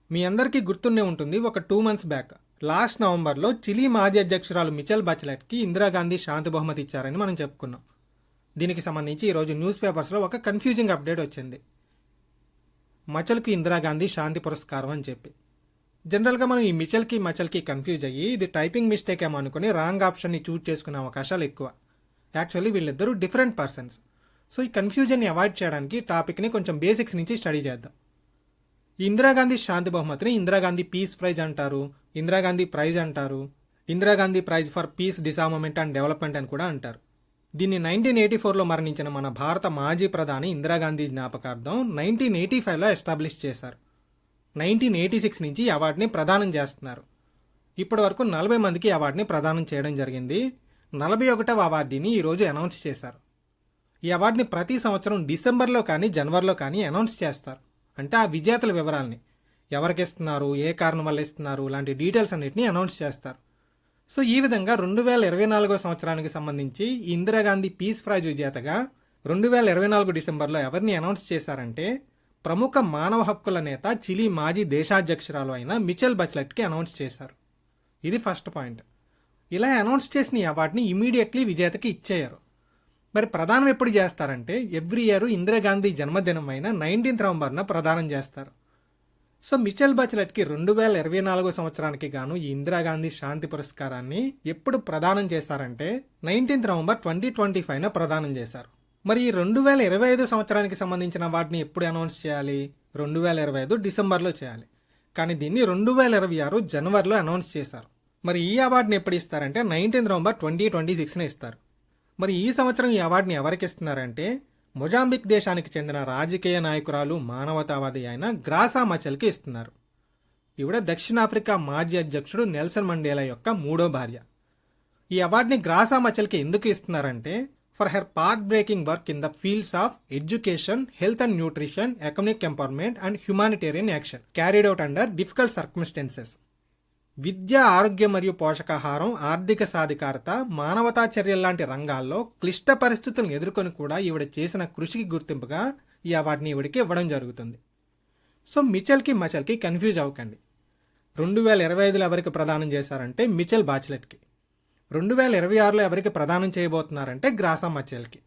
మీ అందరికీ గుర్తుండే ఉంటుంది, ఒక 2 మంత్స్ బ్యాక్ లాస్ట్ నవంబర్లో చిలీ మాజీ అధ్యక్షురాలు మిచెల్ బాచెలెట్కి ఇందిరాగాంధీ శాంతి బహుమతి ఇచ్చారని మనం చెప్పుకున్నాం. దీనికి సంబంధించి ఈరోజు న్యూస్ పేపర్స్లో ఒక కన్ఫ్యూజింగ్ అప్డేట్ వచ్చింది. మచల్కి ఇందిరాగాంధీ శాంతి పురస్కారం అని చెప్పి. జనరల్గా మనం ఈ మచల్కి కన్ఫ్యూజ్ అయ్యి ఇది టైపింగ్ మిస్టేక్ ఏమో అనుకుని రాంగ్ ఆప్షన్ని చూజ్ చేసుకునే అవకాశాలు ఎక్కువ. యాక్చువల్లీ వీళ్ళిద్దరూ డిఫరెంట్ పర్సన్స్. సో ఈ కన్ఫ్యూజన్ని అవాయిడ్ చేయడానికి టాపిక్ని కొంచెం బేసిక్స్ నుంచి స్టడీ చేద్దాం. ఈ ఇందిరాగాంధీ శాంతి బహుమతిని ఇందిరాగాంధీ పీస్ ప్రైజ్ అంటారు, ఇందిరాగాంధీ ప్రైజ్ అంటారు, Indira Gandhi prize for piece డిసార్మమెంట్ and development అని కూడా అంటారు. దీన్ని 1984లో మరణించిన మన భారత మాజీ ప్రధాని ఇందిరాగాంధీ జ్ఞాపకార్థం 1985లో ఎస్టాబ్లిష్ చేశారు. 1986 నుంచి ఈ అవార్డుని ప్రదానం చేస్తున్నారు. ఇప్పటి వరకు 40 మందికి అవార్డుని ప్రదానం చేయడం జరిగింది. 41వ అవార్డుని ఈరోజు అనౌన్స్ చేశారు. ఈ అవార్డుని ప్రతి సంవత్సరం డిసెంబర్లో కానీ జనవరిలో కానీ అనౌన్స్ చేస్తారు. అంటే ఆ విజేతల వివరాల్ని, ఎవరికి ఇస్తున్నారు, ఏ కారణం వల్ల ఇస్తున్నారు, లాంటి డీటెయిల్స్ అన్నిటిని అనౌన్స్ చేస్తారు. సో ఈ విధంగా 2024 సంవత్సరానికి సంబంధించి ఈ ఇందిరాగాంధీ పీస్ ప్రైజ్ విజేతగా 2024 డిసెంబర్లో ఎవరిని అనౌన్స్ చేశారంటే ప్రముఖ మానవ హక్కుల నేత, చిలీ మాజీ దేశాధ్యక్షురాలు అయిన మిచెల్ బాచెలెట్కి అనౌన్స్ చేశారు. ఇది ఫస్ట్ పాయింట్. ఇలా అనౌన్స్ చేసిన ఈ అవార్డుని ఇమీడియట్లీ విజేతకి ఇచ్చేయారు. మరి ప్రదానం ఎప్పుడు చేస్తారంటే ఎవ్రీ ఇయర్ ఇందిరాగాంధీ జన్మదినం అయిన 19th నవంబర్న ప్రదానం చేస్తారు. సో మిచెల్ బాచెలెట్కి 2024 సంవత్సరానికి గాను ఈ ఇందిరాగాంధీ శాంతి పురస్కారాన్ని ఎప్పుడు ప్రదానం చేశారంటే 19th నవంబర్ 2025న ప్రదానం చేశారు. మరి ఈ 2025 సంవత్సరానికి సంబంధించిన వాటిని ఎప్పుడు అనౌన్స్ చేయాలి? 2025 డిసెంబర్లో చేయాలి. కానీ దీన్ని 2026 జనవరిలో అనౌన్స్ చేశారు. మరి ఈ అవార్డుని ఎప్పుడు ఇస్తారంటే 19th నవంబర్ 2026న ఇస్తారు. మరి ఈ సంవత్సరం ఈ అవార్డుని ఎవరికి ఇస్తున్నారంటే మొజాంబిక్ దేశానికి చెందిన రాజకీయ నాయకురాలు, మానవతావాది అయిన గ్రాసా మచెల్కి ఇస్తున్నారు. ఈవిడ దక్షిణాఫ్రికా మాజీ అధ్యక్షుడు నెల్సన్ మండేలా యొక్క 3వ భార్య. ఈ అవార్డుని గ్రాసా మచెల్కి ఎందుకు ఇస్తున్నారంటే for her path breaking work in the fields of education, health and nutrition, economic empowerment and humanitarian action carried out under difficult circumstances. విద్య, ఆరోగ్యం మరియు పోషకాహారం, ఆర్థిక సాధికారత, మానవతా చర్యల్లాంటి రంగాల్లో క్లిష్ట పరిస్థితులను ఎదుర్కొని కూడా ఈవిడ చేసిన కృషికి గుర్తింపుగా ఈ అవార్డుని ఈవిడికి ఇవ్వడం జరుగుతుంది. సో మచెల్కి కన్ఫ్యూజ్ అవ్వకండి. 2025లో ఎవరికి ప్రదానం చేశారంటే మిచెల్ బాచెలెట్కి, 2026లో ఎవరికి ప్రదానం చేయబోతున్నారంటే గ్రాసా మచెల్కి.